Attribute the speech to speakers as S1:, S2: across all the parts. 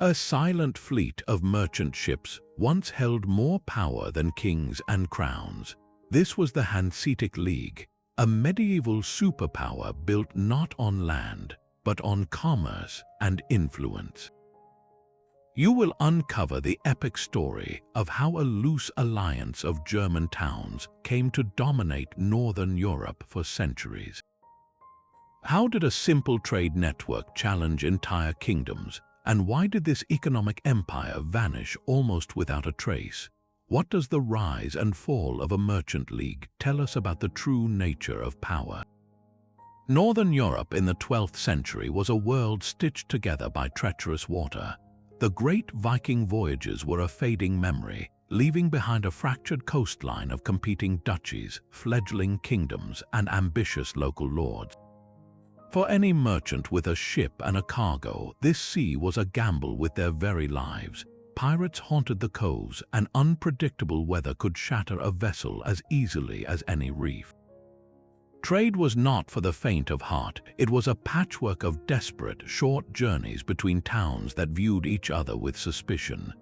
S1: A silent fleet of merchant ships once held more power than kings and crowns. This was the Hanseatic League, a medieval superpower built not on land, but on commerce and influence. You will uncover the epic story of how a loose alliance of German towns came to dominate Northern Europe for centuries. How did a simple trade network challenge entire kingdoms, and why did this economic empire vanish almost without a trace? What does the rise and fall of a merchant league tell us about the true nature of power? Northern Europe in the 12th century was a world stitched together by treacherous water. The great Viking voyages were a fading memory, leaving behind a fractured coastline of competing duchies, fledgling kingdoms, and ambitious local lords. For any merchant with a ship and a cargo, this sea was a gamble with their very lives. Pirates haunted the coves, and unpredictable weather could shatter a vessel as easily as any reef. Trade was not for the faint of heart. It was a patchwork of desperate, short journeys between towns that viewed each other with suspicion.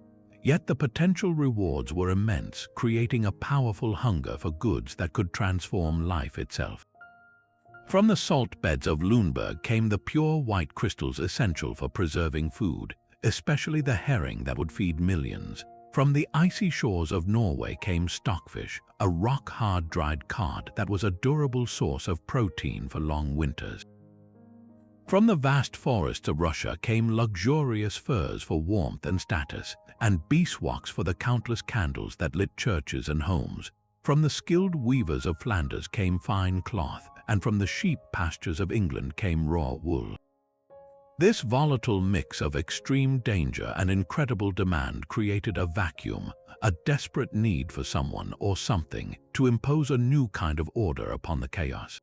S1: Yet the potential rewards were immense, creating a powerful hunger for goods that could transform life itself. From the salt beds of Lübeck came the pure white crystals essential for preserving food, especially the herring that would feed millions. From the icy shores of Norway came stockfish, a rock-hard dried cod that was a durable source of protein for long winters. From the vast forests of Russia came luxurious furs for warmth and status, and beeswax for the countless candles that lit churches and homes. From the skilled weavers of Flanders came fine cloth, and from the sheep pastures of England came raw wool. This volatile mix of extreme danger and incredible demand created a vacuum, a desperate need for someone or something to impose a new kind of order upon the chaos.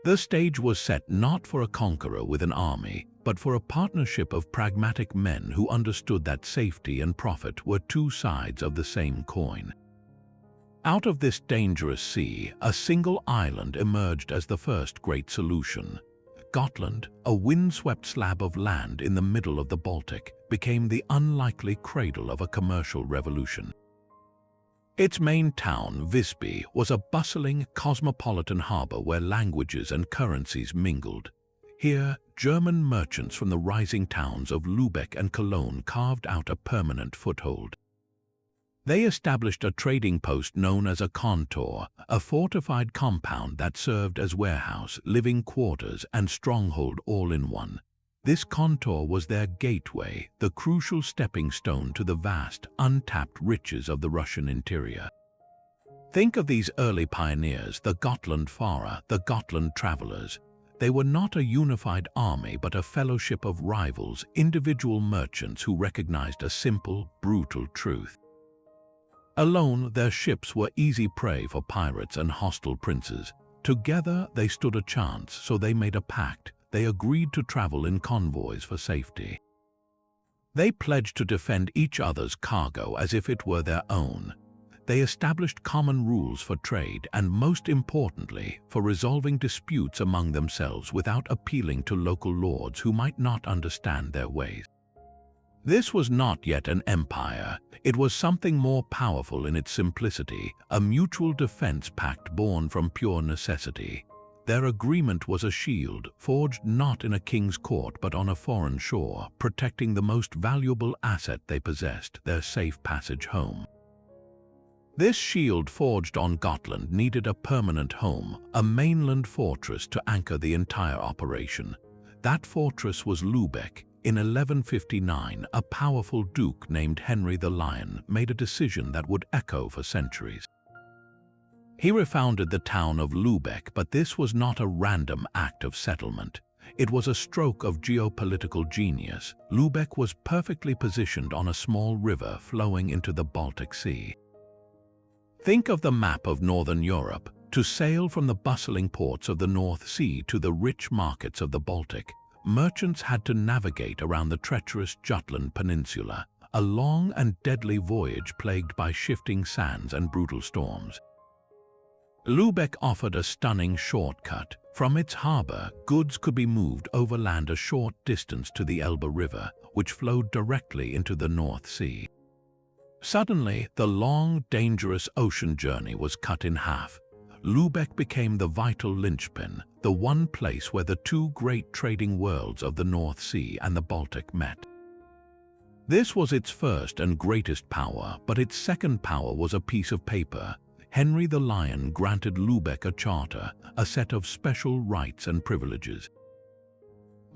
S1: The stage was set not for a conqueror with an army, but for a partnership of pragmatic men who understood that safety and profit were two sides of the same coin. Out of this dangerous sea, a single island emerged as the first great solution. Gotland, a windswept slab of land in the middle of the Baltic, became the unlikely cradle of a commercial revolution. Its main town, Visby, was a bustling, cosmopolitan harbor where languages and currencies mingled. Here, German merchants from the rising towns of Lübeck and Cologne carved out a permanent foothold. They established a trading post known as a Kontor, a fortified compound that served as warehouse, living quarters, and stronghold all in one. This Kontor was their gateway, the crucial stepping stone to the vast, untapped riches of the Russian interior. Think of these early pioneers, the Gotlandfahrer, the Gotland travelers. They were not a unified army but a fellowship of rivals, individual merchants who recognized a simple, brutal truth. Alone, their ships were easy prey for pirates and hostile princes. Together, they stood a chance, so they made a pact. They agreed to travel in convoys for safety. They pledged to defend each other's cargo as if it were their own. They established common rules for trade and, most importantly, for resolving disputes among themselves without appealing to local lords who might not understand their ways. This was not yet an empire. It was something more powerful in its simplicity, a mutual defense pact born from pure necessity. Their agreement was a shield, forged not in a king's court but on a foreign shore, protecting the most valuable asset they possessed, their safe passage home. This shield forged on Gotland needed a permanent home, a mainland fortress to anchor the entire operation. That fortress was Lübeck. In 1159, a powerful duke named Henry the Lion made a decision that would echo for centuries. He refounded the town of Lübeck, but this was not a random act of settlement. It was a stroke of geopolitical genius. Lübeck was perfectly positioned on a small river flowing into the Baltic Sea. Think of the map of Northern Europe. To sail from the bustling ports of the North Sea to the rich markets of the Baltic, merchants had to navigate around the treacherous Jutland Peninsula, a long and deadly voyage plagued by shifting sands and brutal storms. Lübeck offered a stunning shortcut. From its harbor, goods could be moved overland a short distance to the Elbe River, which flowed directly into the North Sea. Suddenly, the long, dangerous ocean journey was cut in half. Lübeck became the vital linchpin, the one place where the two great trading worlds of the North Sea and the Baltic met. This was its first and greatest power, but its second power was a piece of paper. Henry the Lion granted Lübeck a charter, a set of special rights and privileges.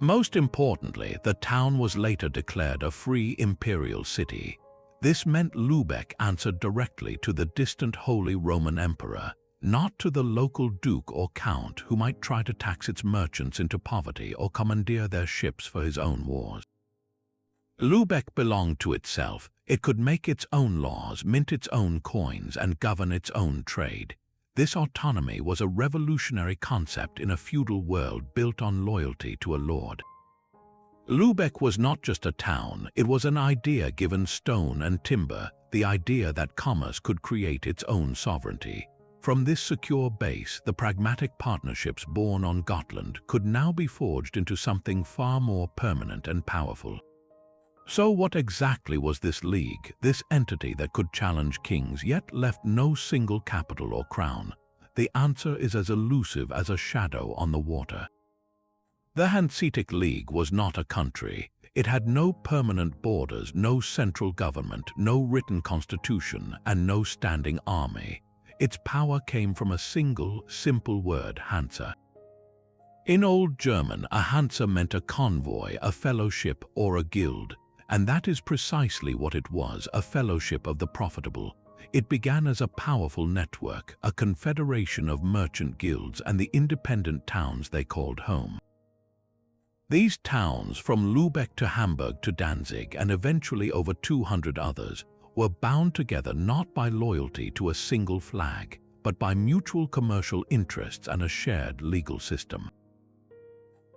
S1: Most importantly, the town was later declared a free imperial city. This meant Lübeck answered directly to the distant Holy Roman Emperor, not to the local duke or count who might try to tax its merchants into poverty or commandeer their ships for his own wars. Lübeck belonged to itself. It could make its own laws, mint its own coins, and govern its own trade. This autonomy was a revolutionary concept in a feudal world built on loyalty to a lord. Lübeck was not just a town, it was an idea given stone and timber, the idea that commerce could create its own sovereignty. From this secure base, the pragmatic partnerships born on Gotland could now be forged into something far more permanent and powerful. So what exactly was this league, this entity that could challenge kings yet left no single capital or crown? The answer is as elusive as a shadow on the water. The Hanseatic League was not a country. It had no permanent borders, no central government, no written constitution, and no standing army. Its power came from a single, simple word, Hansa. In Old German, a Hansa meant a convoy, a fellowship, or a guild. And that is precisely what it was, a fellowship of the profitable. It began as a powerful network, a confederation of merchant guilds and the independent towns they called home. These towns, from Lübeck to Hamburg to Danzig and eventually over 200 others, were bound together not by loyalty to a single flag, but by mutual commercial interests and a shared legal system.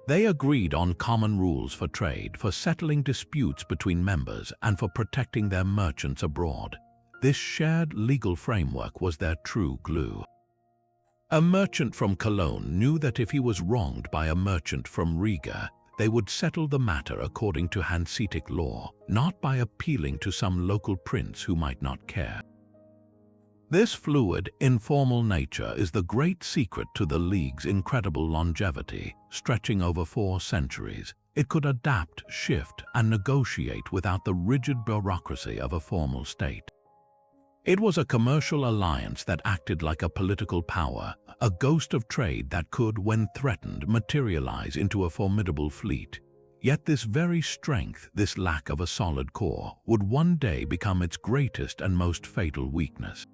S1: They agreed on common rules for trade, for settling disputes between members, and for protecting their merchants abroad. This shared legal framework was their true glue. A merchant from Cologne knew that if he was wronged by a merchant from Riga, they would settle the matter according to Hanseatic law, not by appealing to some local prince who might not care. This fluid, informal nature is the great secret to the League's incredible longevity, stretching over 4 centuries. It could adapt, shift, and negotiate without the rigid bureaucracy of a formal state. It was a commercial alliance that acted like a political power, a ghost of trade that could, when threatened, materialize into a formidable fleet. Yet this very strength, this lack of a solid core, would one day become its greatest and most fatal weakness.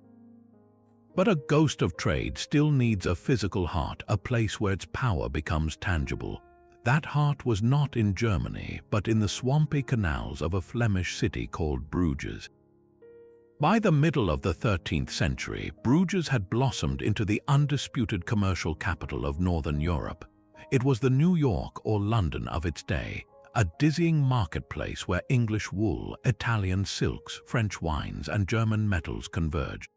S1: But a ghost of trade still needs a physical heart, a place where its power becomes tangible. That heart was not in Germany, but in the swampy canals of a Flemish city called Bruges. By the middle of the 13th century, Bruges had blossomed into the undisputed commercial capital of Northern Europe. It was the New York or London of its day, a dizzying marketplace where English wool, Italian silks, French wines, and German metals converged.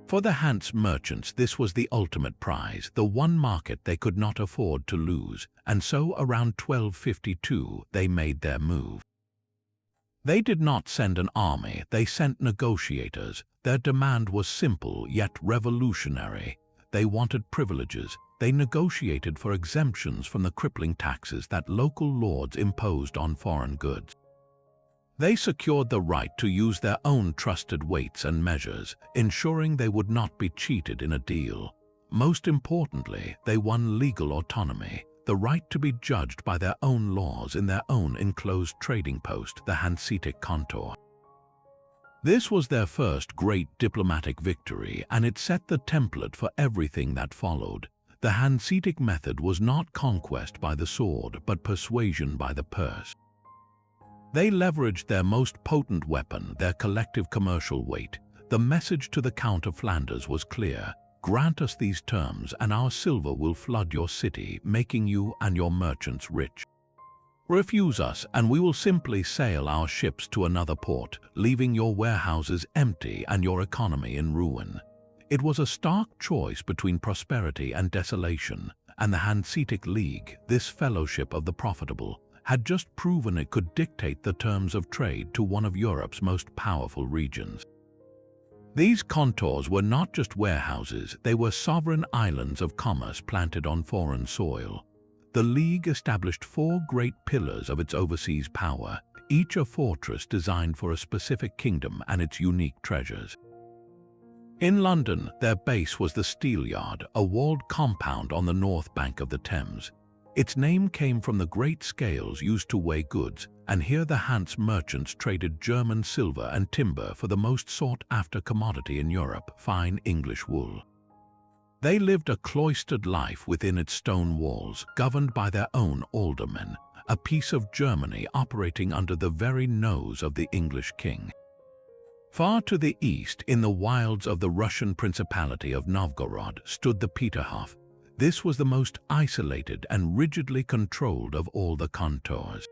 S1: For the Hanse merchants, this was the ultimate prize, the one market they could not afford to lose, and so around 1252 they made their move. They did not send an army, they sent negotiators. Their demand was simple yet revolutionary. They wanted privileges. They negotiated for exemptions from the crippling taxes that local lords imposed on foreign goods. They secured the right to use their own trusted weights and measures, ensuring they would not be cheated in a deal. Most importantly, they won legal autonomy, the right to be judged by their own laws in their own enclosed trading post, the Hanseatic Kontors. This was their first great diplomatic victory, and it set the template for everything that followed. The Hanseatic method was not conquest by the sword, but persuasion by the purse. They leveraged their most potent weapon, their collective commercial weight. The message to the Count of Flanders was clear: grant us these terms and our silver will flood your city, making you and your merchants rich. Refuse us and we will simply sail our ships to another port, leaving your warehouses empty and your economy in ruin. It was a stark choice between prosperity and desolation, and the Hanseatic League, this fellowship of the profitable, had just proven it could dictate the terms of trade to one of Europe's most powerful regions. These Kontors were not just warehouses, they were sovereign islands of commerce planted on foreign soil. The League established 4 great pillars of its overseas power, each a fortress designed for a specific kingdom and its unique treasures. In London, their base was the Steelyard, a walled compound on the north bank of the Thames. Its name came from the great scales used to weigh goods, and here the Hanse merchants traded German silver and timber for the most sought-after commodity in Europe, fine English wool. They lived a cloistered life within its stone walls, governed by their own aldermen, a piece of Germany operating under the very nose of the English king. Far to the east, in the wilds of the Russian Principality of Novgorod, stood the Peterhof. This was the most isolated and rigidly controlled of all the Kontors.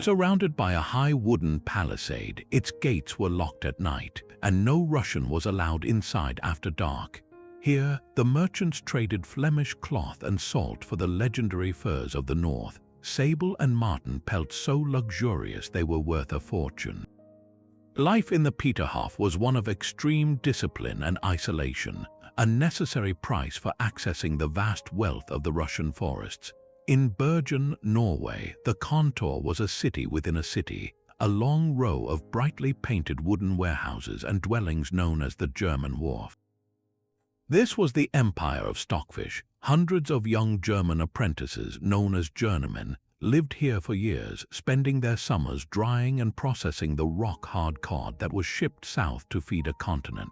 S1: Surrounded by a high wooden palisade, its gates were locked at night, and no Russian was allowed inside after dark. Here, the merchants traded Flemish cloth and salt for the legendary furs of the north, sable and marten pelts so luxurious they were worth a fortune. Life in the Peterhof was one of extreme discipline and isolation, a necessary price for accessing the vast wealth of the Russian forests. In Bergen, Norway, the Kontor was a city within a city, a long row of brightly painted wooden warehouses and dwellings known as the German Wharf. This was the empire of stockfish. Hundreds of young German apprentices, known as journeymen, lived here for years, spending their summers drying and processing the rock-hard cod that was shipped south to feed a continent.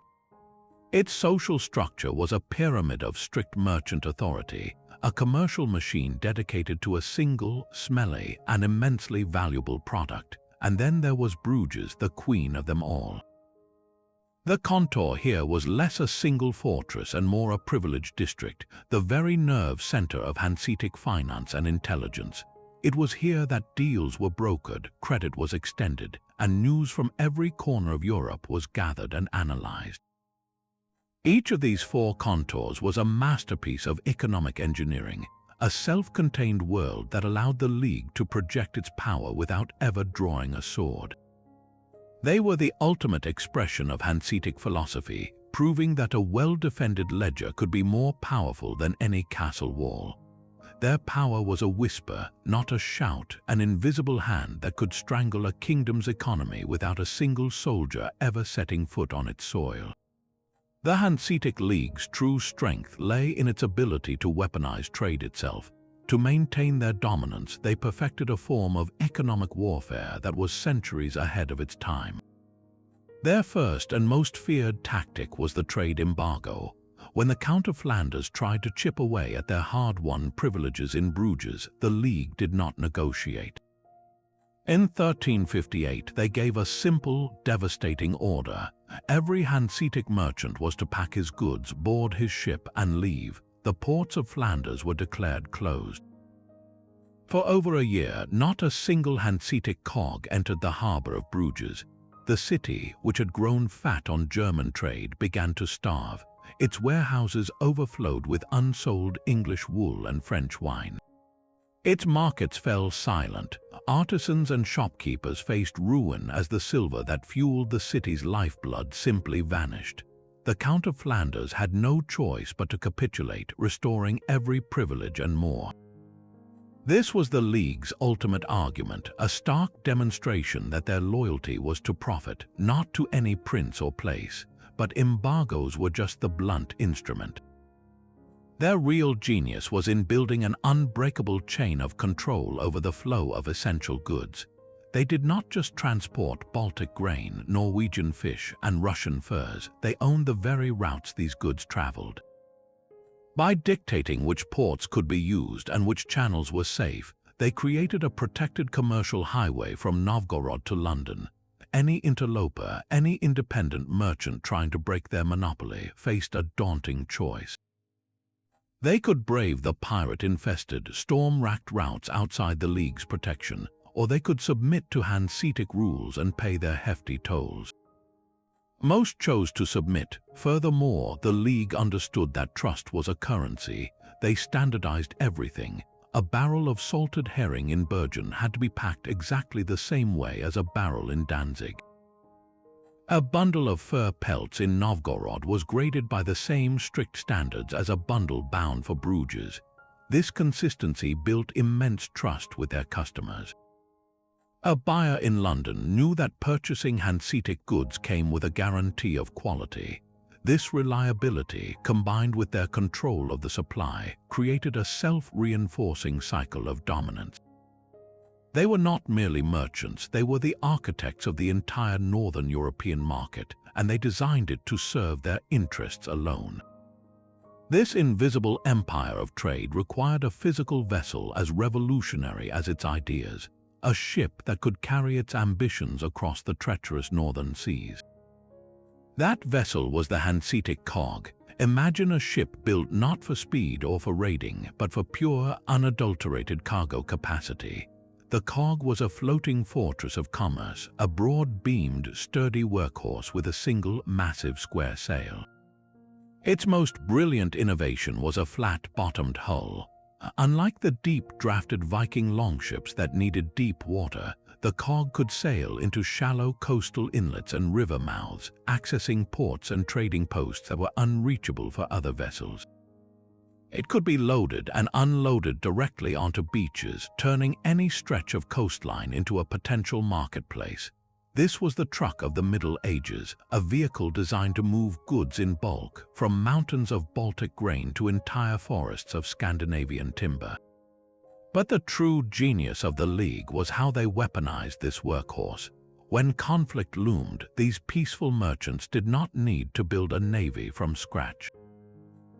S1: Its social structure was a pyramid of strict merchant authority, a commercial machine dedicated to a single, smelly, and immensely valuable product. And then there was Bruges, the queen of them all. The Kontor here was less a single fortress and more a privileged district, the very nerve center of Hanseatic finance and intelligence. It was here that deals were brokered, credit was extended, and news from every corner of Europe was gathered and analyzed. Each of these 4 Kontors was a masterpiece of economic engineering, a self-contained world that allowed the League to project its power without ever drawing a sword. They were the ultimate expression of Hanseatic philosophy, proving that a well-defended ledger could be more powerful than any castle wall. Their power was a whisper, not a shout, an invisible hand that could strangle a kingdom's economy without a single soldier ever setting foot on its soil. The Hanseatic League's true strength lay in its ability to weaponize trade itself. To maintain their dominance, they perfected a form of economic warfare that was centuries ahead of its time. Their first and most feared tactic was the trade embargo. When the Count of Flanders tried to chip away at their hard-won privileges in Bruges, the League did not negotiate. In 1358, they gave a simple, devastating order. Every Hanseatic merchant was to pack his goods, board his ship, and leave. The ports of Flanders were declared closed. For over a year, not a single Hanseatic cog entered the harbor of Bruges. The city, which had grown fat on German trade, began to starve. Its warehouses overflowed with unsold English wool and French wine. Its markets fell silent. Artisans and shopkeepers faced ruin as the silver that fueled the city's lifeblood simply vanished. The Count of Flanders had no choice but to capitulate, restoring every privilege and more. This was the League's ultimate argument, a stark demonstration that their loyalty was to profit, not to any prince or place. But embargoes were just the blunt instrument. Their real genius was in building an unbreakable chain of control over the flow of essential goods. They did not just transport Baltic grain, Norwegian fish, and Russian furs, they owned the very routes these goods traveled. By dictating which ports could be used and which channels were safe, they created a protected commercial highway from Novgorod to London. Any interloper, any independent merchant trying to break their monopoly faced a daunting choice. They could brave the pirate-infested, storm-racked routes outside the League's protection, or they could submit to Hanseatic rules and pay their hefty tolls. Most chose to submit. Furthermore, the League understood that trust was a currency. They standardized everything. A barrel of salted herring in Bergen had to be packed exactly the same way as a barrel in Danzig. A bundle of fur pelts in Novgorod was graded by the same strict standards as a bundle bound for Bruges. This consistency built immense trust with their customers. A buyer in London knew that purchasing Hanseatic goods came with a guarantee of quality. This reliability, combined with their control of the supply, created a self-reinforcing cycle of dominance. They were not merely merchants, they were the architects of the entire Northern European market, and they designed it to serve their interests alone. This invisible empire of trade required a physical vessel as revolutionary as its ideas, a ship that could carry its ambitions across the treacherous northern seas. That vessel was the Hanseatic cog. Imagine a ship built not for speed or for raiding, but for pure, unadulterated cargo capacity. The cog was a floating fortress of commerce, a broad-beamed, sturdy workhorse with a single, massive square sail. Its most brilliant innovation was a flat-bottomed hull. Unlike the deep-drafted Viking longships that needed deep water, the cog could sail into shallow coastal inlets and river mouths, accessing ports and trading posts that were unreachable for other vessels. It could be loaded and unloaded directly onto beaches, turning any stretch of coastline into a potential marketplace. This was the truck of the Middle Ages, a vehicle designed to move goods in bulk, from mountains of Baltic grain to entire forests of Scandinavian timber. But the true genius of the League was how they weaponized this workhorse. When conflict loomed, these peaceful merchants did not need to build a navy from scratch.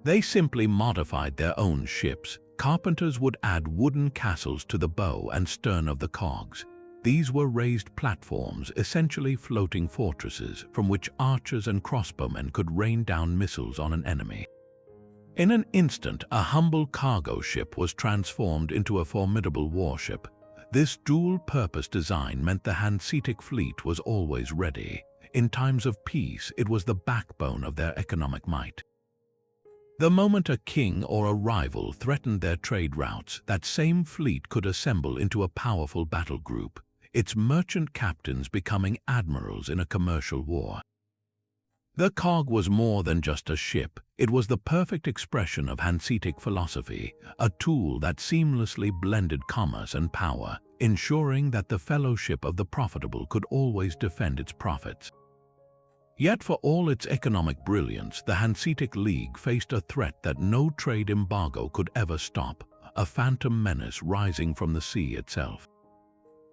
S1: They simply modified their own ships. Carpenters would add wooden castles to the bow and stern of the cogs. These were raised platforms, essentially floating fortresses, from which archers and crossbowmen could rain down missiles on an enemy. In an instant, a humble cargo ship was transformed into a formidable warship. This dual-purpose design meant the Hanseatic fleet was always ready. In times of peace, it was the backbone of their economic might. The moment a king or a rival threatened their trade routes, that same fleet could assemble into a powerful battle group, its merchant captains becoming admirals in a commercial war. The cog was more than just a ship. It was the perfect expression of Hanseatic philosophy, a tool that seamlessly blended commerce and power, ensuring that the fellowship of the profitable could always defend its profits. Yet for all its economic brilliance, the Hanseatic League faced a threat that no trade embargo could ever stop, a phantom menace rising from the sea itself.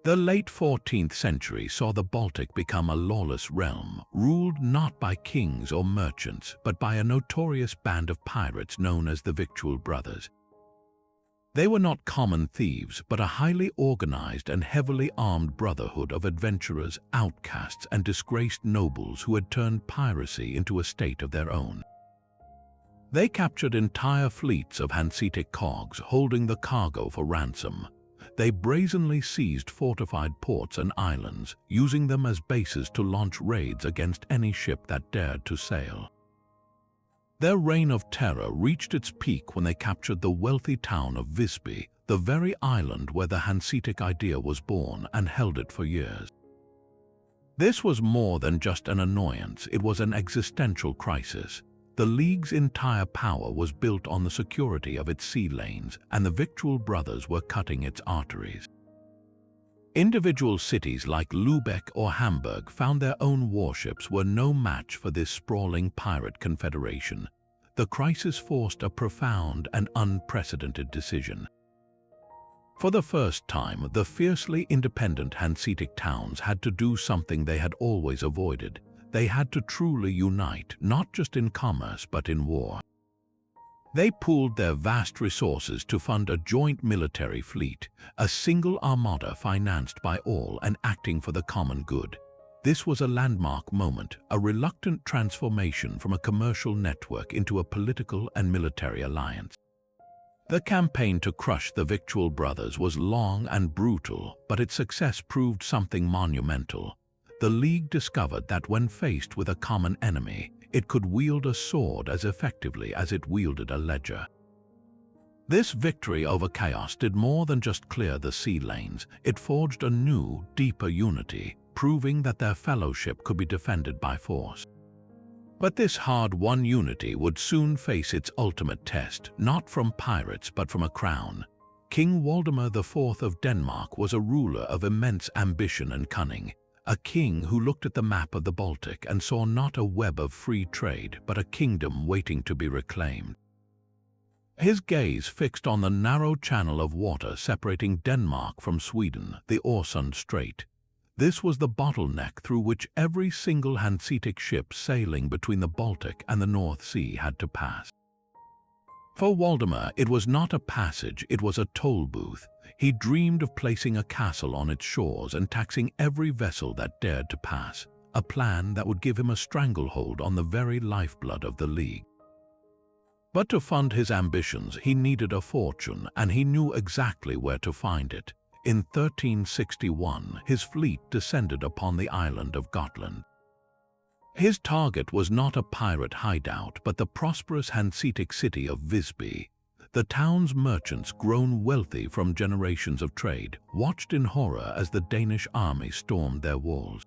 S1: The late 14th century saw the Baltic become a lawless realm, ruled not by kings or merchants, but by a notorious band of pirates known as the Victual Brothers. They were not common thieves, but a highly organized and heavily armed brotherhood of adventurers, outcasts, and disgraced nobles who had turned piracy into a state of their own. They captured entire fleets of Hanseatic cogs, holding the cargo for ransom. They brazenly seized fortified ports and islands, using them as bases to launch raids against any ship that dared to sail. Their reign of terror reached its peak when they captured the wealthy town of Visby, the very island where the Hanseatic idea was born, and held it for years. This was more than just an annoyance, it was an existential crisis. The League's entire power was built on the security of its sea lanes, and the Victual Brothers were cutting its arteries. Individual cities like Lübeck or Hamburg found their own warships were no match for this sprawling pirate confederation. The crisis forced a profound and unprecedented decision. For the first time, the fiercely independent Hanseatic towns had to do something they had always avoided. They had to truly unite, not just in commerce but in war. They pooled their vast resources to fund a joint military fleet, a single armada financed by all and acting for the common good. This was a landmark moment, a reluctant transformation from a commercial network into a political and military alliance. The campaign to crush the Victual Brothers was long and brutal, but its success proved something monumental. the League discovered that when faced with a common enemy, it could wield a sword as effectively as it wielded a ledger. This victory over chaos did more than just clear the sea lanes. It forged a new, deeper unity, proving that their fellowship could be defended by force. But this hard-won unity would soon face its ultimate test, not from pirates but from a crown. King Waldemar IV of Denmark was a ruler of immense ambition and cunning, a king who looked at the map of the Baltic and saw not a web of free trade but a kingdom waiting to be reclaimed. His gaze fixed on the narrow channel of water separating Denmark from Sweden, the Øresund Strait. This was the bottleneck through which every single Hanseatic ship sailing between the Baltic and the North Sea had to pass. For Waldemar, it was not a passage, it was a toll booth. He dreamed of placing a castle on its shores and taxing every vessel that dared to pass, a plan that would give him a stranglehold on the very lifeblood of the League. But to fund his ambitions, he needed a fortune, and he knew exactly where to find it. In 1361, his fleet descended upon the island of Gotland. His target was not a pirate hideout, but the prosperous Hanseatic city of Visby. The town's merchants, grown wealthy from generations of trade, watched in horror as the Danish army stormed their walls.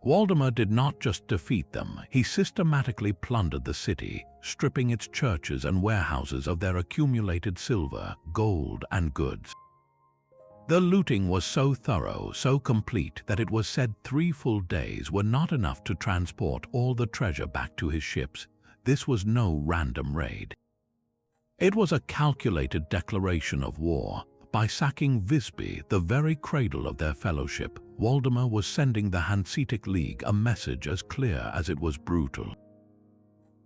S1: Waldemar did not just defeat them, he systematically plundered the city, stripping its churches and warehouses of their accumulated silver, gold, and goods. The looting was so thorough, so complete, that it was said 3 full days were not enough to transport all the treasure back to his ships. This was no random raid. It was a calculated declaration of war. By sacking Visby, the very cradle of their fellowship, Waldemar was sending the Hanseatic League a message as clear as it was brutal.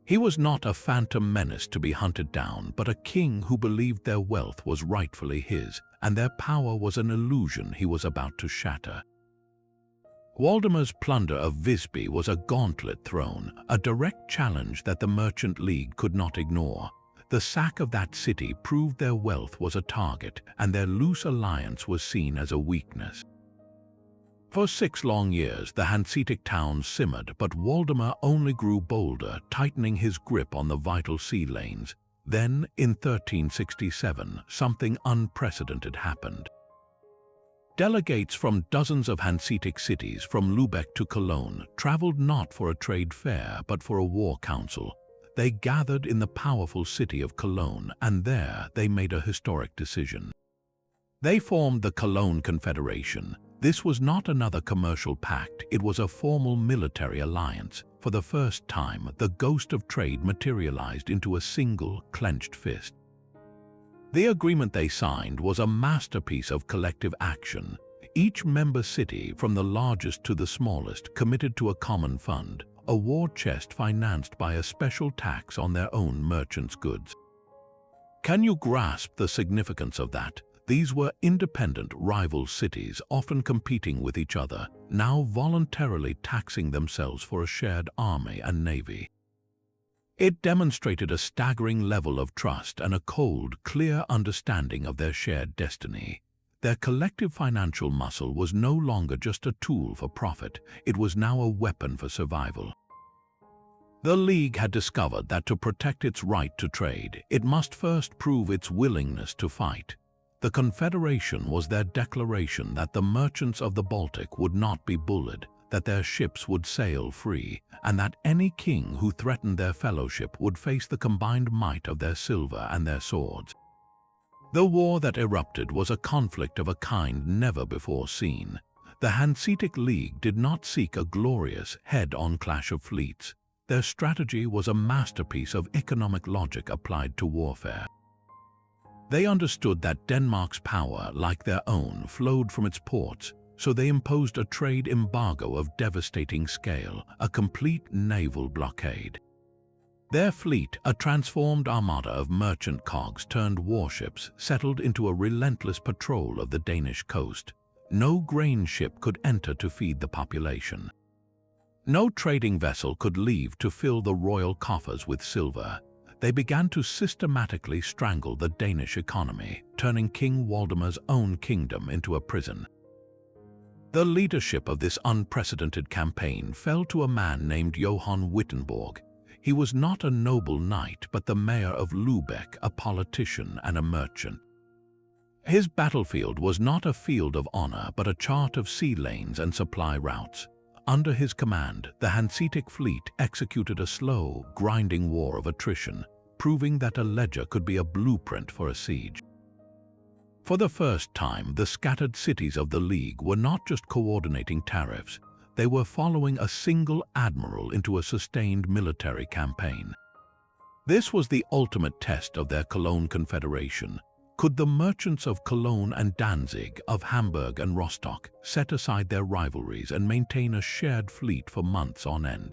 S1: He was not a phantom menace to be hunted down, but a king who believed their wealth was rightfully his, and their power was an illusion he was about to shatter. Waldemar's plunder of Visby was a gauntlet thrown, a direct challenge that the Merchant League could not ignore. The sack of that city proved their wealth was a target, and their loose alliance was seen as a weakness. For 6 long years, the Hanseatic towns simmered, but Waldemar only grew bolder, tightening his grip on the vital sea lanes. Then, in 1367, something unprecedented happened. Delegates from dozens of Hanseatic cities, from Lübeck to Cologne, traveled not for a trade fair, but for a war council. They gathered in the powerful city of Cologne, and there they made a historic decision. They formed the Cologne Confederation. This was not another commercial pact, it was a formal military alliance. For the first time, the ghost of trade materialized into a single, clenched fist. The agreement they signed was a masterpiece of collective action. Each member city, from the largest to the smallest, committed to a common fund, a war chest financed by a special tax on their own merchants' goods. Can you grasp the significance of that? These were independent rival cities, often competing with each other, now voluntarily taxing themselves for a shared army and navy. It demonstrated a staggering level of trust and a cold, clear understanding of their shared destiny. Their collective financial muscle was no longer just a tool for profit, it was now a weapon for survival. The League had discovered that to protect its right to trade, it must first prove its willingness to fight. The Confederation was their declaration that the merchants of the Baltic would not be bullied, that their ships would sail free, and that any king who threatened their fellowship would face the combined might of their silver and their swords. The war that erupted was a conflict of a kind never before seen. The Hanseatic League did not seek a glorious, head-on clash of fleets. Their strategy was a masterpiece of economic logic applied to warfare. They understood that Denmark's power, like their own, flowed from its ports, so they imposed a trade embargo of devastating scale, a complete naval blockade. Their fleet, a transformed armada of merchant cogs turned warships, settled into a relentless patrol of the Danish coast. No grain ship could enter to feed the population. No trading vessel could leave to fill the royal coffers with silver. They began to systematically strangle the Danish economy, turning King Waldemar's own kingdom into a prison. The leadership of this unprecedented campaign fell to a man named Johann Wittenborg. He was not a noble knight, but the mayor of Lübeck, a politician and a merchant. His battlefield was not a field of honor, but a chart of sea lanes and supply routes. Under his command, the Hanseatic fleet executed a slow, grinding war of attrition, proving that a ledger could be a blueprint for a siege. For the first time, the scattered cities of the League were not just coordinating tariffs, they were following a single admiral into a sustained military campaign. This was the ultimate test of their Cologne Confederation. Could the merchants of Cologne and Danzig, of Hamburg and Rostock, set aside their rivalries and maintain a shared fleet for months on end?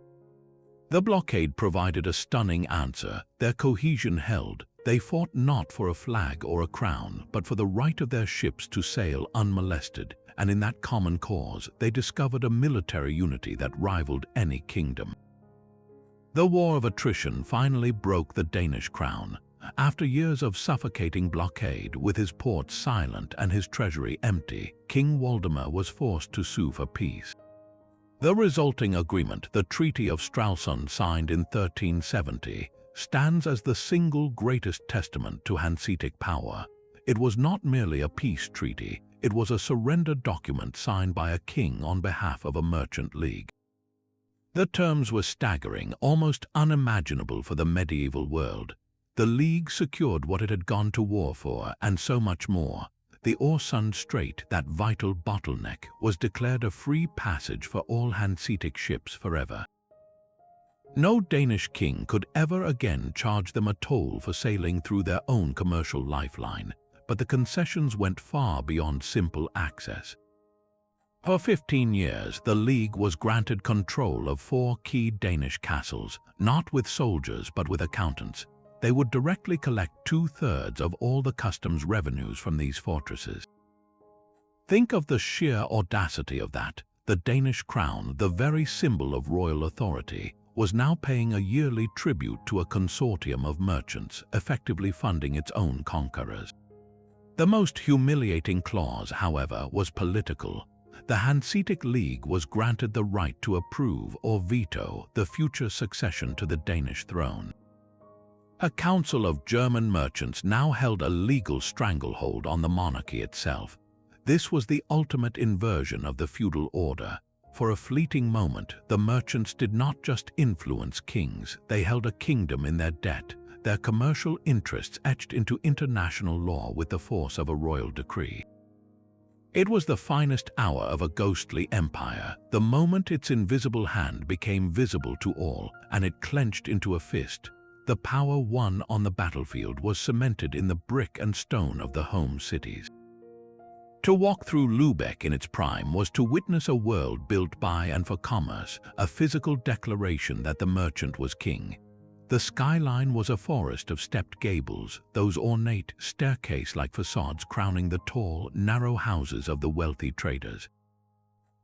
S1: The blockade provided a stunning answer. Their cohesion held. They fought not for a flag or a crown, but for the right of their ships to sail unmolested, and in that common cause they discovered a military unity that rivaled any kingdom. The war of attrition finally broke the Danish crown. After years of suffocating blockade, with his ports silent and his treasury empty, King Waldemar was forced to sue for peace. The resulting agreement, the Treaty of Stralsund signed in 1370, stands as the single greatest testament to Hanseatic power. It was not merely a peace treaty, it was a surrender document signed by a king on behalf of a merchant league. The terms were staggering, almost unimaginable for the medieval world. The League secured what it had gone to war for, and so much more. The Øresund Strait, that vital bottleneck, was declared a free passage for all Hanseatic ships forever. No Danish king could ever again charge them a toll for sailing through their own commercial lifeline, but the concessions went far beyond simple access. For 15 years, the League was granted control of 4 key Danish castles, not with soldiers but with accountants. They would directly collect 2/3 of all the customs revenues from these fortresses. Think of the sheer audacity of that. The Danish crown, the very symbol of royal authority, was now paying a yearly tribute to a consortium of merchants, effectively funding its own conquerors. The most humiliating clause, however, was political. The Hanseatic League was granted the right to approve or veto the future succession to the Danish throne. A council of German merchants now held a legal stranglehold on the monarchy itself. This was the ultimate inversion of the feudal order. For a fleeting moment, the merchants did not just influence kings, they held a kingdom in their debt, their commercial interests etched into international law with the force of a royal decree. It was the finest hour of a ghostly empire, the moment its invisible hand became visible to all, and it clenched into a fist. The power won on the battlefield was cemented in the brick and stone of the home cities. To walk through Lübeck in its prime was to witness a world built by and for commerce, a physical declaration that the merchant was king. The skyline was a forest of stepped gables, those ornate, staircase-like facades crowning the tall, narrow houses of the wealthy traders.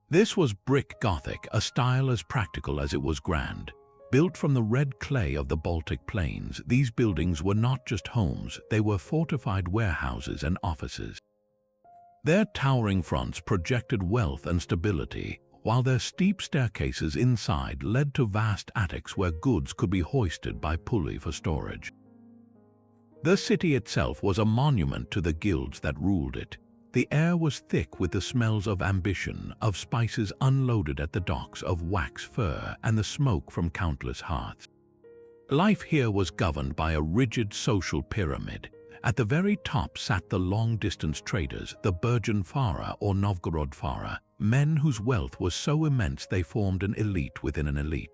S1: This was brick Gothic, a style as practical as it was grand. Built from the red clay of the Baltic plains, these buildings were not just homes, they were fortified warehouses and offices. Their towering fronts projected wealth and stability, while their steep staircases inside led to vast attics where goods could be hoisted by pulley for storage. The city itself was a monument to the guilds that ruled it. The air was thick with the smells of ambition, of spices unloaded at the docks, of wax fur, and the smoke from countless hearths. Life here was governed by a rigid social pyramid. At the very top sat the long-distance traders, the Bergenfarer or Novgorodfarer, men whose wealth was so immense they formed an elite within an elite.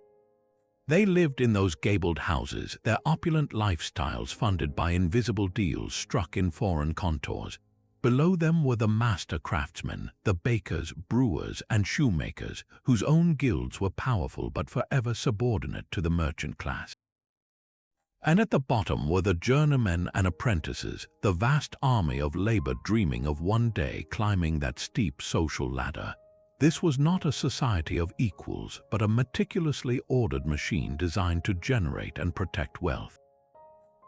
S1: They lived in those gabled houses, their opulent lifestyles funded by invisible deals struck in foreign Kontors. Below them were the master craftsmen, the bakers, brewers, and shoemakers, whose own guilds were powerful but forever subordinate to the merchant class. And at the bottom were the journeymen and apprentices, the vast army of labor dreaming of one day climbing that steep social ladder. This was not a society of equals, but a meticulously ordered machine designed to generate and protect wealth.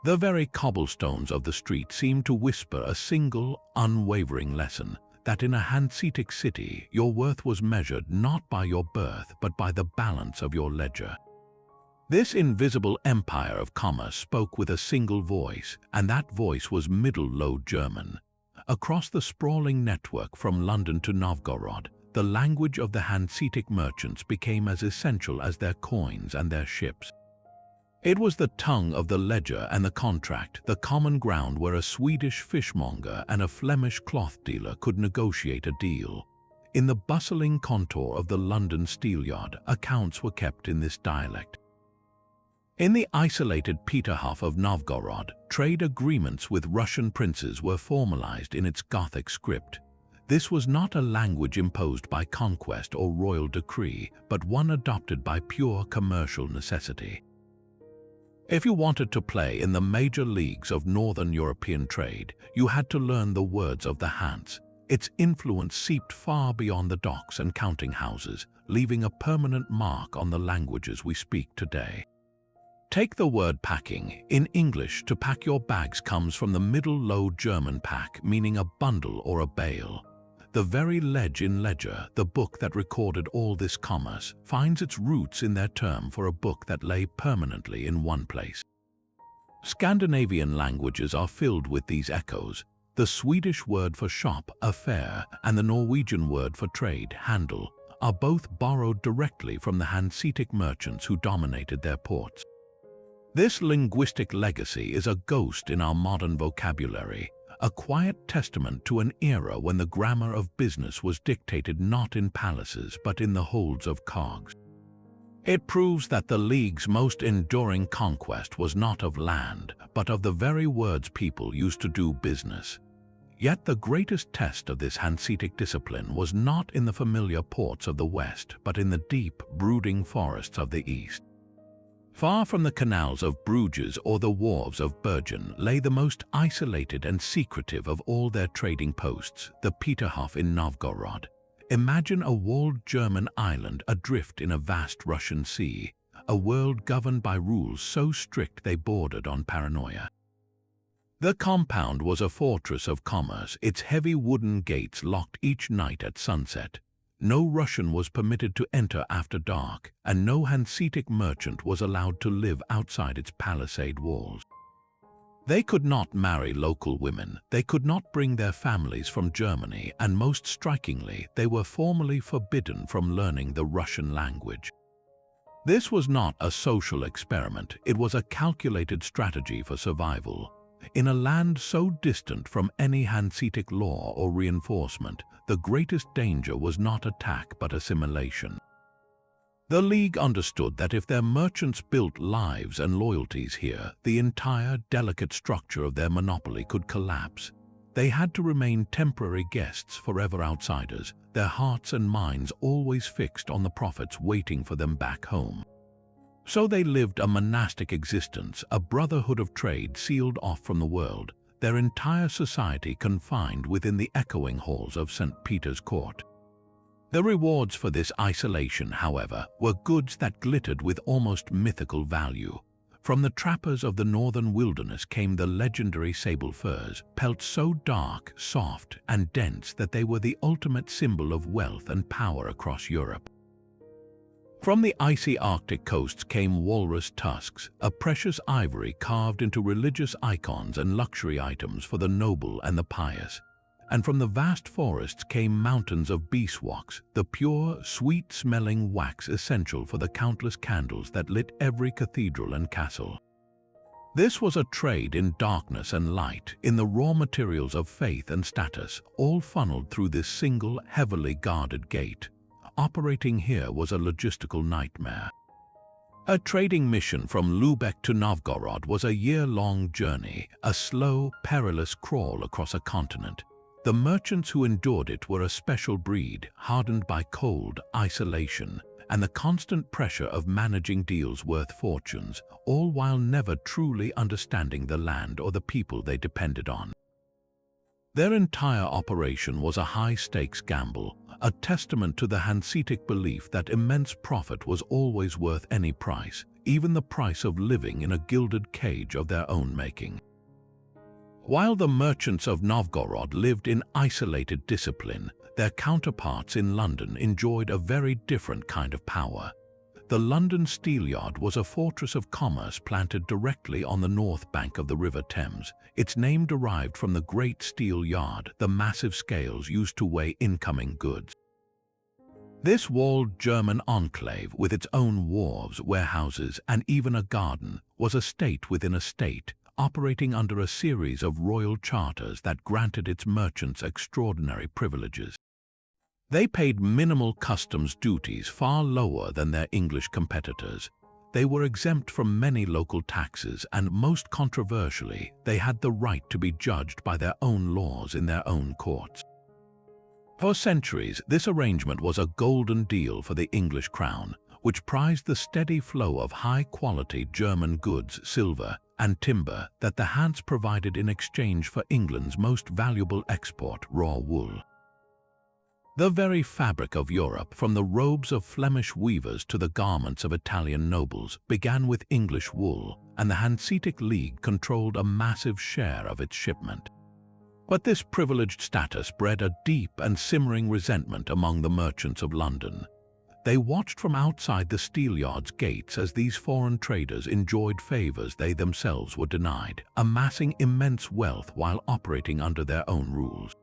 S1: The very cobblestones of the street seemed to whisper a single, unwavering lesson. that in a Hanseatic city, your worth was measured not by your birth but by the balance of your ledger. This invisible empire of commerce spoke with a single voice, and that voice was Middle Low German. Across the sprawling network from London to Novgorod, the language of the Hanseatic merchants became as essential as their coins and their ships. It was the tongue of the ledger and the contract, the common ground where a Swedish fishmonger and a Flemish cloth dealer could negotiate a deal. In the bustling contour of the London steelyard, accounts were kept in this dialect. In the isolated Peterhof of Novgorod, trade agreements with Russian princes were formalized in its Gothic script. This was not a language imposed by conquest or royal decree, but one adopted by pure commercial necessity. If you wanted to play in the major leagues of Northern European trade, you had to learn the words of the Hanse. Its influence seeped far beyond the docks and counting houses, leaving a permanent mark on the languages we speak today. Take the word packing. In English, to pack your bags comes from the Middle Low German pack, meaning a bundle or a bale. The very ledge in ledger, the book that recorded all this commerce, finds its roots in their term for a book that lay permanently in one place. Scandinavian languages are filled with these echoes. The Swedish word for shop, affair, and the Norwegian word for trade, handel, are both borrowed directly from the Hanseatic merchants who dominated their ports. This linguistic legacy is a ghost in our modern vocabulary, a quiet testament to an era when the grammar of business was dictated not in palaces but in the holds of cogs. It proves that the League's most enduring conquest was not of land, but of the very words people used to do business. Yet the greatest test of this Hanseatic discipline was not in the familiar ports of the West, but in the deep, brooding forests of the East. Far from the canals of Bruges or the wharves of Bergen lay the most isolated and secretive of all their trading posts, the Peterhof in Novgorod. Imagine a walled German island adrift in a vast Russian sea, a world governed by rules so strict they bordered on paranoia. The compound was a fortress of commerce, its heavy wooden gates locked each night at sunset. No Russian was permitted to enter after dark, and no Hanseatic merchant was allowed to live outside its palisade walls. They could not marry local women, they could not bring their families from Germany, and most strikingly, they were formally forbidden from learning the Russian language. This was not a social experiment, it was a calculated strategy for survival. In a land so distant from any Hanseatic law or reinforcement, the greatest danger was not attack but assimilation. The League understood that if their merchants built lives and loyalties here, the entire delicate structure of their monopoly could collapse. They had to remain temporary guests, forever outsiders, their hearts and minds always fixed on the profits waiting for them back home. So they lived a monastic existence, a brotherhood of trade sealed off from the world, their entire society confined within the echoing halls of St. Peter's Court. The rewards for this isolation, however, were goods that glittered with almost mythical value. From the trappers of the northern wilderness came the legendary sable furs, pelts so dark, soft, and dense that they were the ultimate symbol of wealth and power across Europe. From the icy Arctic coasts came walrus tusks, a precious ivory carved into religious icons and luxury items for the noble and the pious. And from the vast forests came mountains of beeswax, the pure, sweet-smelling wax essential for the countless candles that lit every cathedral and castle. This was a trade in darkness and light, in the raw materials of faith and status, all funneled through this single, heavily guarded gate. Operating here was a logistical nightmare. A trading mission from Lübeck to Novgorod was a year-long journey, a slow, perilous crawl across a continent. The merchants who endured it were a special breed, hardened by cold, isolation, and the constant pressure of managing deals worth fortunes, all while never truly understanding the land or the people they depended on. Their entire operation was a high-stakes gamble, a testament to the Hanseatic belief that immense profit was always worth any price, even the price of living in a gilded cage of their own making. While the merchants of Novgorod lived in isolated discipline, their counterparts in London enjoyed a very different kind of power. The London Steelyard was a fortress of commerce planted directly on the north bank of the River Thames. Its name derived from the Great Steel Yard, the massive scales used to weigh incoming goods. This walled German enclave, with its own wharves, warehouses, and even a garden, was a state within a state, operating under a series of royal charters that granted its merchants extraordinary privileges. They paid minimal customs duties far lower than their English competitors. They were exempt from many local taxes, and most controversially, they had the right to be judged by their own laws in their own courts. For centuries, this arrangement was a golden deal for the English crown, which prized the steady flow of high-quality German goods, silver, and timber that the Hanse provided in exchange for England's most valuable export, raw wool. The very fabric of Europe, from the robes of Flemish weavers to the garments of Italian nobles, began with English wool, and the Hanseatic League controlled a massive share of its shipment. But this privileged status bred a deep and simmering resentment among the merchants of London. They watched from outside the Steelyard's gates as these foreign traders enjoyed favors they themselves were denied, amassing immense wealth while operating under their own rules.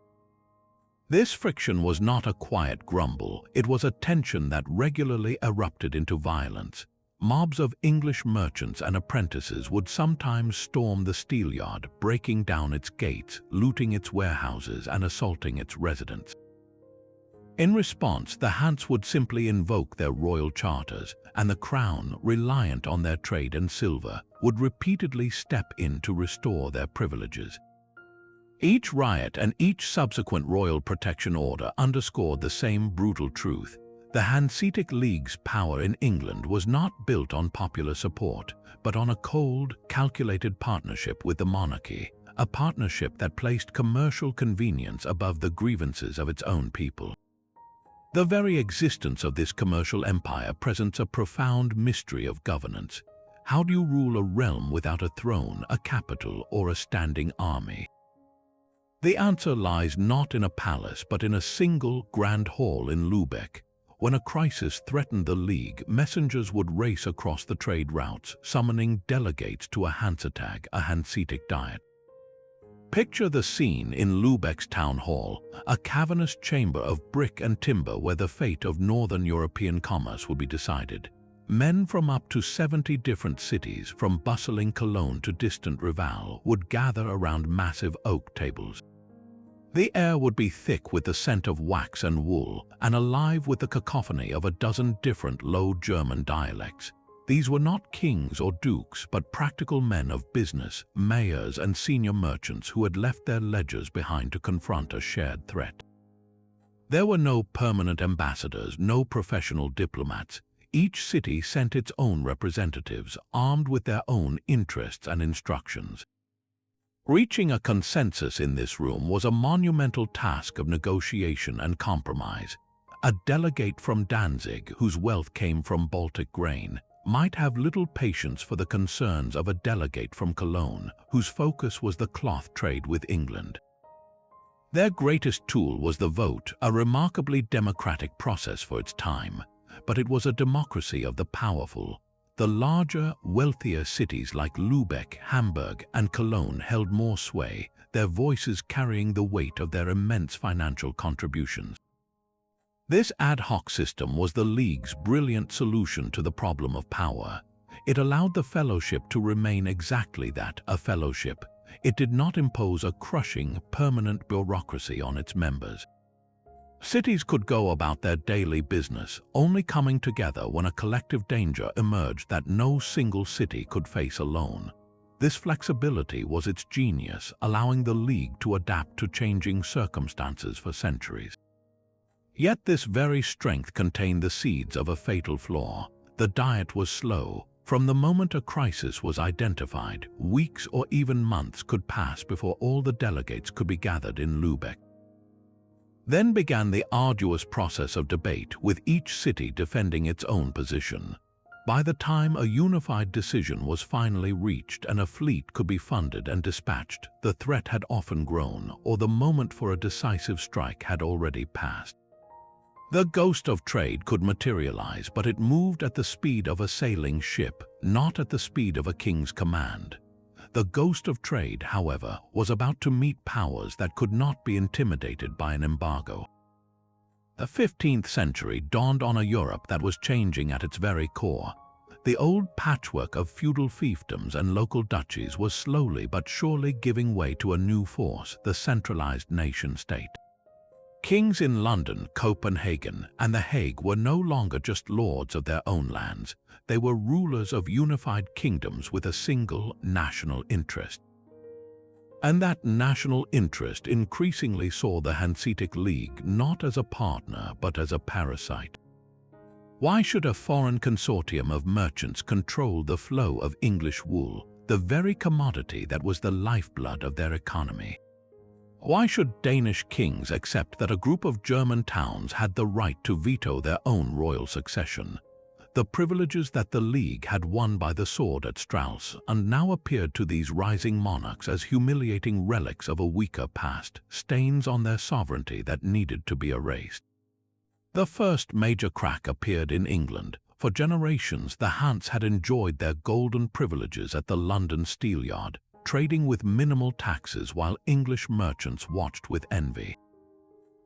S1: This friction was not a quiet grumble, it was a tension that regularly erupted into violence. Mobs of English merchants and apprentices would sometimes storm the Steelyard, breaking down its gates, looting its warehouses, and assaulting its residents. In response, the Hanse would simply invoke their royal charters, and the crown, reliant on their trade and silver, would repeatedly step in to restore their privileges. Each riot and each subsequent royal protection order underscored the same brutal truth. The Hanseatic League's power in England was not built on popular support, but on a cold, calculated partnership with the monarchy, a partnership that placed commercial convenience above the grievances of its own people. The very existence of this commercial empire presents a profound mystery of governance. How do you rule a realm without a throne, a capital, or a standing army? The answer lies not in a palace, but in a single grand hall in Lübeck. When a crisis threatened the League, messengers would race across the trade routes, summoning delegates to a Hansetag, a Hanseatic diet. Picture the scene in Lübeck's town hall, a cavernous chamber of brick and timber where the fate of northern European commerce would be decided. Men from up to 70 different cities, from bustling Cologne to distant Reval, would gather around massive oak tables. The air would be thick with the scent of wax and wool, and alive with the cacophony of a dozen different Low German dialects. These were not kings or dukes, but practical men of business, mayors and senior merchants who had left their ledgers behind to confront a shared threat. There were no permanent ambassadors, no professional diplomats. Each city sent its own representatives, armed with their own interests and instructions. Reaching a consensus in this room was a monumental task of negotiation and compromise. A delegate from Danzig, whose wealth came from Baltic grain, might have little patience for the concerns of a delegate from Cologne, whose focus was the cloth trade with England. Their greatest tool was the vote, a remarkably democratic process for its time, but it was a democracy of the powerful. The larger, wealthier cities like Lübeck, Hamburg, and Cologne held more sway, their voices carrying the weight of their immense financial contributions. This ad hoc system was the League's brilliant solution to the problem of power. It allowed the fellowship to remain exactly that, a fellowship. It did not impose a crushing, permanent bureaucracy on its members. Cities could go about their daily business, only coming together when a collective danger emerged that no single city could face alone. This flexibility was its genius, allowing the League to adapt to changing circumstances for centuries. Yet this very strength contained the seeds of a fatal flaw. The Diet was slow. From the moment a crisis was identified, weeks or even months could pass before all the delegates could be gathered in Lübeck. Then began the arduous process of debate, with each city defending its own position. By the time a unified decision was finally reached and a fleet could be funded and dispatched, the threat had often grown, or the moment for a decisive strike had already passed. The ghost of trade could materialize, but it moved at the speed of a sailing ship, not at the speed of a king's command. The ghost of trade, however, was about to meet powers that could not be intimidated by an embargo. The 15th century dawned on a Europe that was changing at its very core. The old patchwork of feudal fiefdoms and local duchies was slowly but surely giving way to a new force, the centralized nation-state. Kings in London, Copenhagen, and The Hague were no longer just lords of their own lands. They were rulers of unified kingdoms with a single national interest. And that national interest increasingly saw the Hanseatic League not as a partner but as a parasite. Why should a foreign consortium of merchants control the flow of English wool, the very commodity that was the lifeblood of their economy? Why should Danish kings accept that a group of German towns had the right to veto their own royal succession? The privileges that the League had won by the sword at Strauss and now appeared to these rising monarchs as humiliating relics of a weaker past, stains on their sovereignty that needed to be erased. The first major crack appeared in England. For generations, the Hanse had enjoyed their golden privileges at the London Steelyard, trading with minimal taxes while English merchants watched with envy.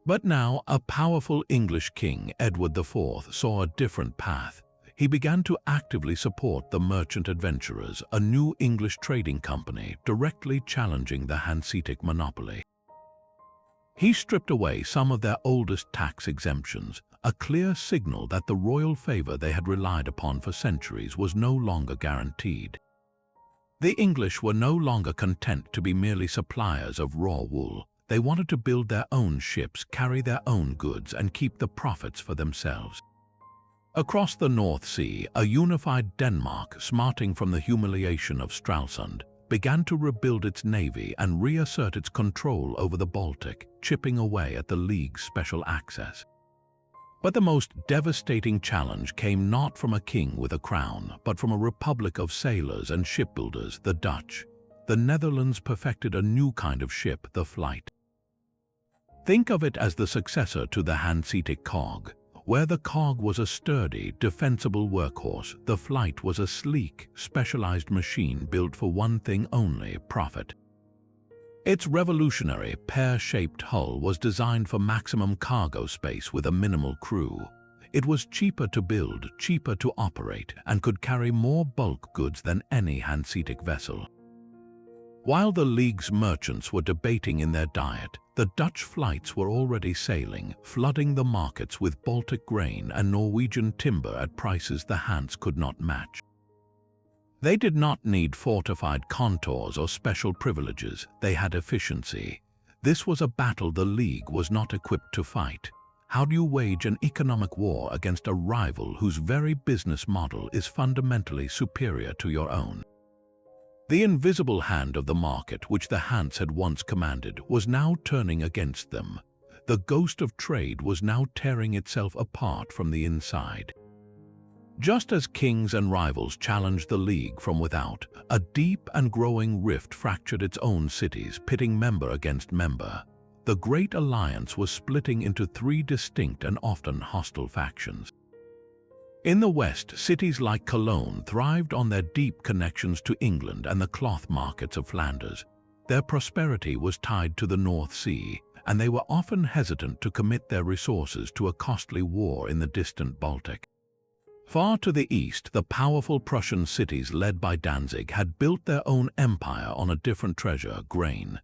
S1: But now, a powerful English king, Edward IV, saw a different path. He began to actively support the Merchant Adventurers, a new English trading company directly challenging the Hanseatic monopoly. He stripped away some of their oldest tax exemptions, a clear signal that the royal favor they had relied upon for centuries was no longer guaranteed. The English were no longer content to be merely suppliers of raw wool. They wanted to build their own ships, carry their own goods, and keep the profits for themselves. Across the North Sea, a unified Denmark, smarting from the humiliation of Stralsund, began to rebuild its navy and reassert its control over the Baltic, chipping away at the League's special access. But the most devastating challenge came not from a king with a crown, but from a republic of sailors and shipbuilders, the Dutch. The Netherlands perfected a new kind of ship, the flight. Think of it as the successor to the Hanseatic cog. Where the cog was a sturdy, defensible workhorse, the flight was a sleek, specialized machine built for one thing only: profit. Its revolutionary, pear-shaped hull was designed for maximum cargo space with a minimal crew. It was cheaper to build, cheaper to operate, and could carry more bulk goods than any Hanseatic vessel. While the League's merchants were debating in their diet, the Dutch flights were already sailing, flooding the markets with Baltic grain and Norwegian timber at prices the Hanse could not match. They did not need fortified Kontors or special privileges, they had efficiency. This was a battle the League was not equipped to fight. How do you wage an economic war against a rival whose very business model is fundamentally superior to your own? The invisible hand of the market, which the Hanse had once commanded, was now turning against them. The ghost of trade was now tearing itself apart from the inside. Just as kings and rivals challenged the League from without, a deep and growing rift fractured its own cities, pitting member against member. The Great Alliance was splitting into three distinct and often hostile factions. In the West, cities like Cologne thrived on their deep connections to England and the cloth markets of Flanders. Their prosperity was tied to the North Sea, and they were often hesitant to commit their resources to a costly war in the distant Baltic. Far to the east, the powerful Prussian cities led by Danzig had built their own empire on a different treasure: grain.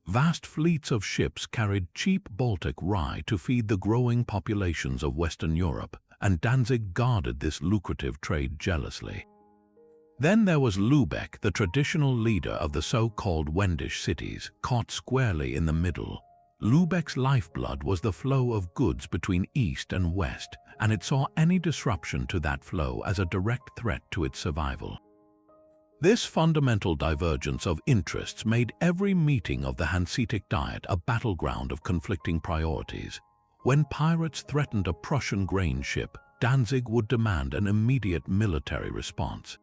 S1: Vast fleets of ships carried cheap Baltic rye to feed the growing populations of Western Europe, and Danzig guarded this lucrative trade jealously. Then there was Lübeck, the traditional leader of the so-called Wendish cities, caught squarely in the middle. Lübeck's lifeblood was the flow of goods between East and West, and it saw any disruption to that flow as a direct threat to its survival. This fundamental divergence of interests made every meeting of the Hanseatic Diet a battleground of conflicting priorities. When pirates threatened a Prussian grain ship, Danzig would demand an immediate military response.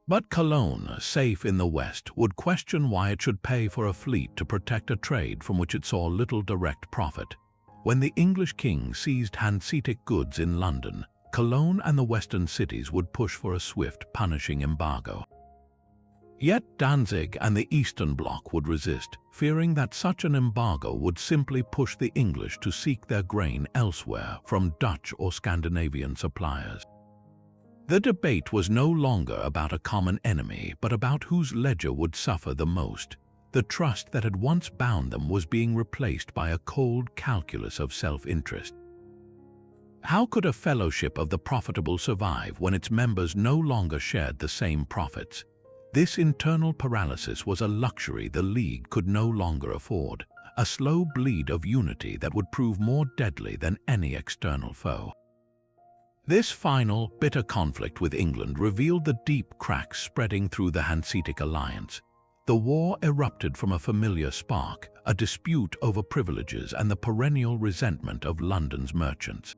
S1: But Cologne, safe in the west, would question why it should pay for a fleet to protect a trade from which it saw little direct profit. When the English king seized Hanseatic goods in London, Cologne and the western cities would push for a swift, punishing embargo. Yet Danzig and the Eastern Bloc would resist, fearing that such an embargo would simply push the English to seek their grain elsewhere from Dutch or Scandinavian suppliers. The debate was no longer about a common enemy, but about whose ledger would suffer the most. The trust that had once bound them was being replaced by a cold calculus of self-interest. How could a fellowship of the profitable survive when its members no longer shared the same profits? This internal paralysis was a luxury the League could no longer afford, a slow bleed of unity that would prove more deadly than any external foe. This final, bitter conflict with England revealed the deep cracks spreading through the Hanseatic alliance. The war erupted from a familiar spark, a dispute over privileges and the perennial resentment of London's merchants.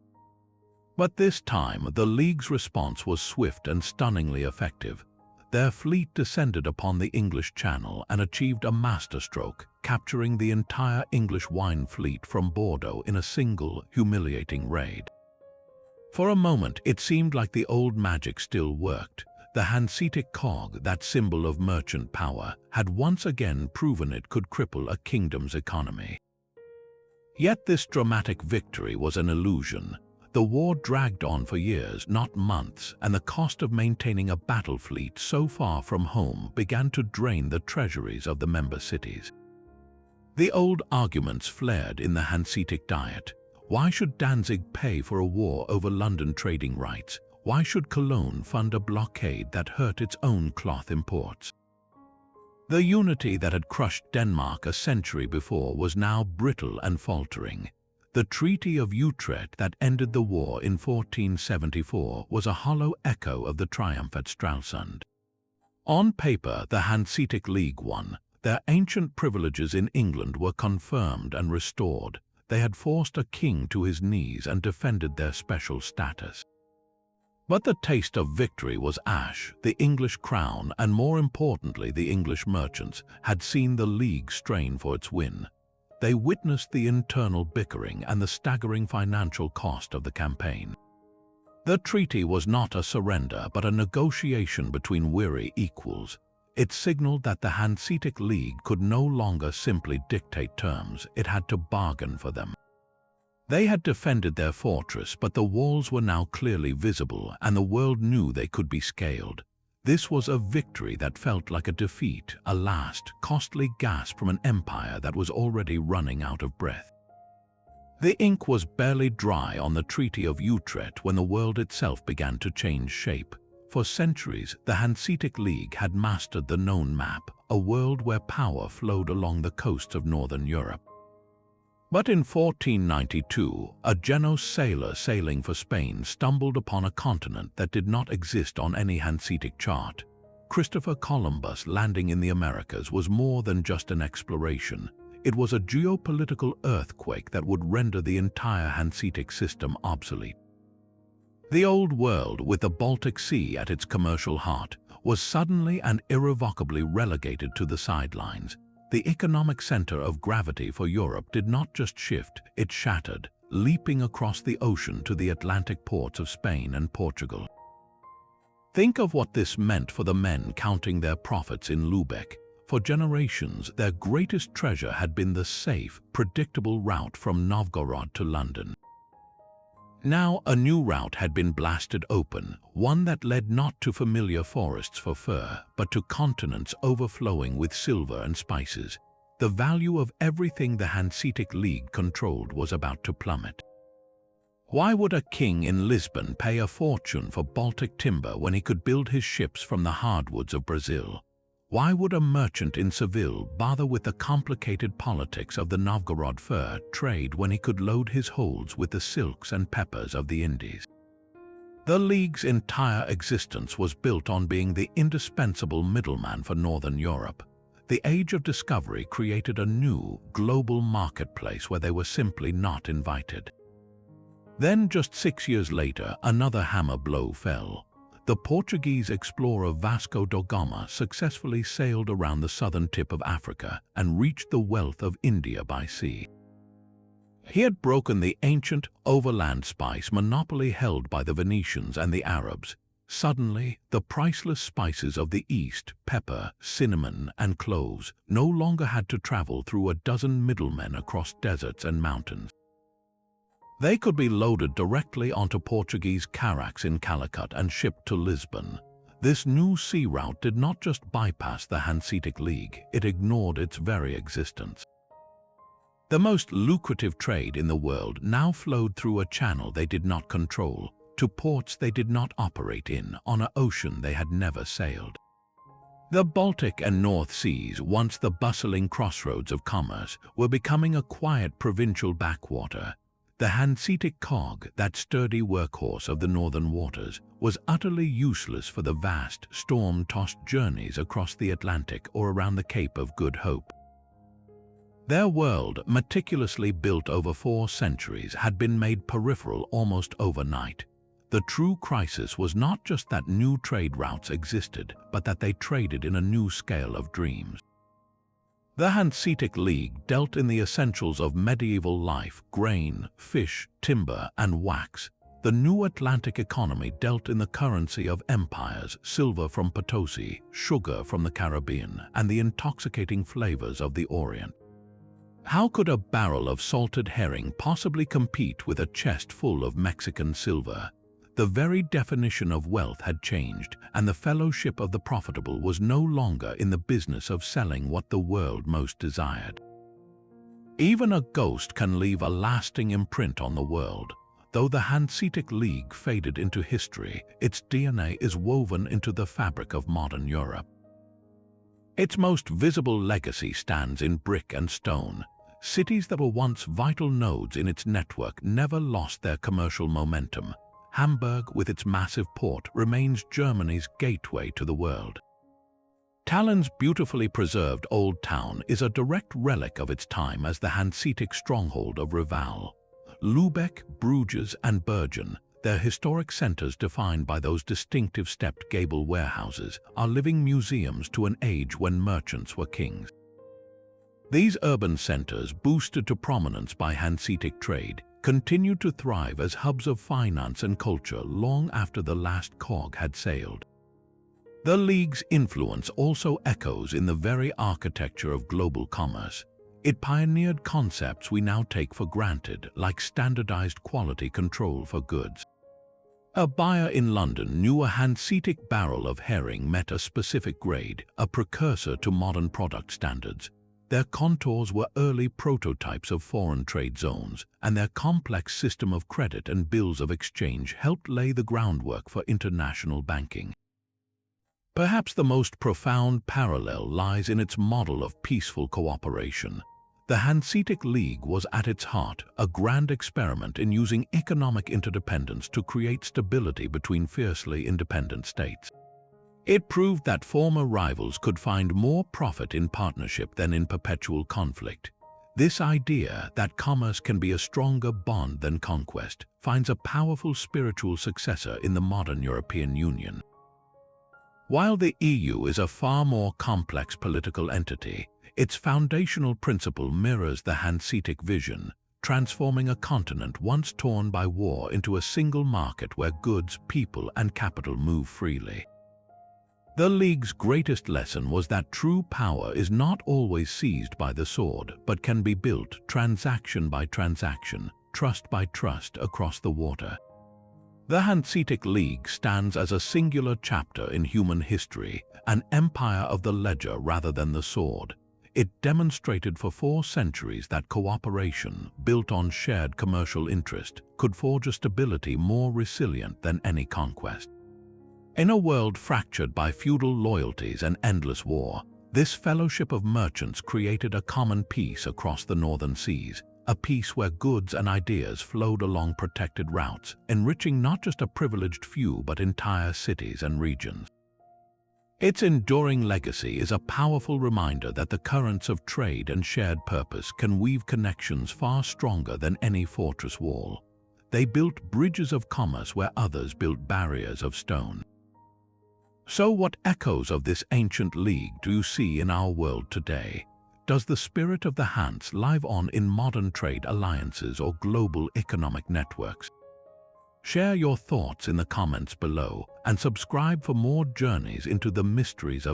S1: But this time, the League's response was swift and stunningly effective. Their fleet descended upon the English Channel and achieved a masterstroke, capturing the entire English wine fleet from Bordeaux in a single, humiliating raid. For a moment, it seemed like the old magic still worked. The Hanseatic cog, that symbol of merchant power, had once again proven it could cripple a kingdom's economy. Yet this dramatic victory was an illusion. The war dragged on for years, not months, and the cost of maintaining a battle fleet so far from home began to drain the treasuries of the member cities. The old arguments flared in the Hanseatic Diet. Why should Danzig pay for a war over London trading rights? Why should Cologne fund a blockade that hurt its own cloth imports? The unity that had crushed Denmark a century before was now brittle and faltering. The Treaty of Utrecht that ended the war in 1474 was a hollow echo of the triumph at Stralsund. On paper, the Hanseatic League won. Their ancient privileges in England were confirmed and restored. They had forced a king to his knees and defended their special status. But the taste of victory was ash. The English crown, and more importantly the English merchants, had seen the League strain for its win. They witnessed the internal bickering and the staggering financial cost of the campaign. The treaty was not a surrender, but a negotiation between weary equals. It signaled that the Hanseatic League could no longer simply dictate terms, it had to bargain for them. They had defended their fortress, but the walls were now clearly visible, and the world knew they could be scaled. This was a victory that felt like a defeat, a last, costly gasp from an empire that was already running out of breath. The ink was barely dry on the Treaty of Utrecht when the world itself began to change shape. For centuries, the Hanseatic League had mastered the known map, a world where power flowed along the coasts of northern Europe. But in 1492, a Genoese sailor sailing for Spain stumbled upon a continent that did not exist on any Hanseatic chart. Christopher Columbus landing in the Americas was more than just an exploration. It was a geopolitical earthquake that would render the entire Hanseatic system obsolete. The Old World, with the Baltic Sea at its commercial heart, was suddenly and irrevocably relegated to the sidelines. The economic center of gravity for Europe did not just shift, it shattered, leaping across the ocean to the Atlantic ports of Spain and Portugal. Think of what this meant for the men counting their profits in Lübeck. For generations, their greatest treasure had been the safe, predictable route from Novgorod to London. Now a new route had been blasted open, one that led not to familiar forests for fur, but to continents overflowing with silver and spices. The value of everything the Hanseatic League controlled was about to plummet. Why would a king in Lisbon pay a fortune for Baltic timber when he could build his ships from the hardwoods of Brazil? Why would a merchant in Seville bother with the complicated politics of the Novgorod fur trade when he could load his holds with the silks and peppers of the Indies? The League's entire existence was built on being the indispensable middleman for Northern Europe. The Age of Discovery created a new, global marketplace where they were simply not invited. Then, just 6 years later, another hammer blow fell. The Portuguese explorer Vasco da Gama successfully sailed around the southern tip of Africa and reached the wealth of India by sea. He had broken the ancient overland spice monopoly held by the Venetians and the Arabs. Suddenly, the priceless spices of the East, pepper, cinnamon, and cloves, no longer had to travel through a dozen middlemen across deserts and mountains. They could be loaded directly onto Portuguese carracks in Calicut and shipped to Lisbon. This new sea route did not just bypass the Hanseatic League, it ignored its very existence. The most lucrative trade in the world now flowed through a channel they did not control, to ports they did not operate in, on an ocean they had never sailed. The Baltic and North Seas, once the bustling crossroads of commerce, were becoming a quiet provincial backwater. The Hanseatic cog, that sturdy workhorse of the northern waters, was utterly useless for the vast, storm-tossed journeys across the Atlantic or around the Cape of Good Hope. Their world, meticulously built over 4 centuries, had been made peripheral almost overnight. The true crisis was not just that new trade routes existed, but that they traded in a new scale of dreams. The Hanseatic League dealt in the essentials of medieval life: grain, fish, timber, and wax. The new Atlantic economy dealt in the currency of empires: silver from Potosi, sugar from the Caribbean, and the intoxicating flavors of the Orient. How could a barrel of salted herring possibly compete with a chest full of Mexican silver? The very definition of wealth had changed, and the fellowship of the profitable was no longer in the business of selling what the world most desired. Even a ghost can leave a lasting imprint on the world. Though the Hanseatic League faded into history, its DNA is woven into the fabric of modern Europe. Its most visible legacy stands in brick and stone. Cities that were once vital nodes in its network never lost their commercial momentum. Hamburg, with its massive port, remains Germany's gateway to the world. Tallinn's beautifully preserved Old Town is a direct relic of its time as the Hanseatic stronghold of Reval. Lübeck, Bruges, and Bergen, their historic centers defined by those distinctive stepped gable warehouses, are living museums to an age when merchants were kings. These urban centers, boosted to prominence by Hanseatic trade, continued to thrive as hubs of finance and culture long after the last cog had sailed. The League's influence also echoes in the very architecture of global commerce. It pioneered concepts we now take for granted, like standardized quality control for goods. A buyer in London knew a Hanseatic barrel of herring met a specific grade, a precursor to modern product standards. Their Kontors were early prototypes of foreign trade zones, and their complex system of credit and bills of exchange helped lay the groundwork for international banking. Perhaps the most profound parallel lies in its model of peaceful cooperation. The Hanseatic League was at its heart a grand experiment in using economic interdependence to create stability between fiercely independent states. It proved that former rivals could find more profit in partnership than in perpetual conflict. This idea that commerce can be a stronger bond than conquest finds a powerful spiritual successor in the modern European Union. While the EU is a far more complex political entity, its foundational principle mirrors the Hanseatic vision, transforming a continent once torn by war into a single market where goods, people, and capital move freely. The League's greatest lesson was that true power is not always seized by the sword, but can be built transaction by transaction, trust by trust across the water. The Hanseatic League stands as a singular chapter in human history, an empire of the ledger rather than the sword. It demonstrated for 4 centuries that cooperation, built on shared commercial interest, could forge a stability more resilient than any conquest. In a world fractured by feudal loyalties and endless war, this fellowship of merchants created a common peace across the northern seas, a peace where goods and ideas flowed along protected routes, enriching not just a privileged few but entire cities and regions. Its enduring legacy is a powerful reminder that the currents of trade and shared purpose can weave connections far stronger than any fortress wall. They built bridges of commerce where others built barriers of stone. So what echoes of this ancient league do you see in our world today? Does the spirit of the Hanse live on in modern trade alliances or global economic networks? Share your thoughts in the comments below and subscribe for more journeys into the mysteries of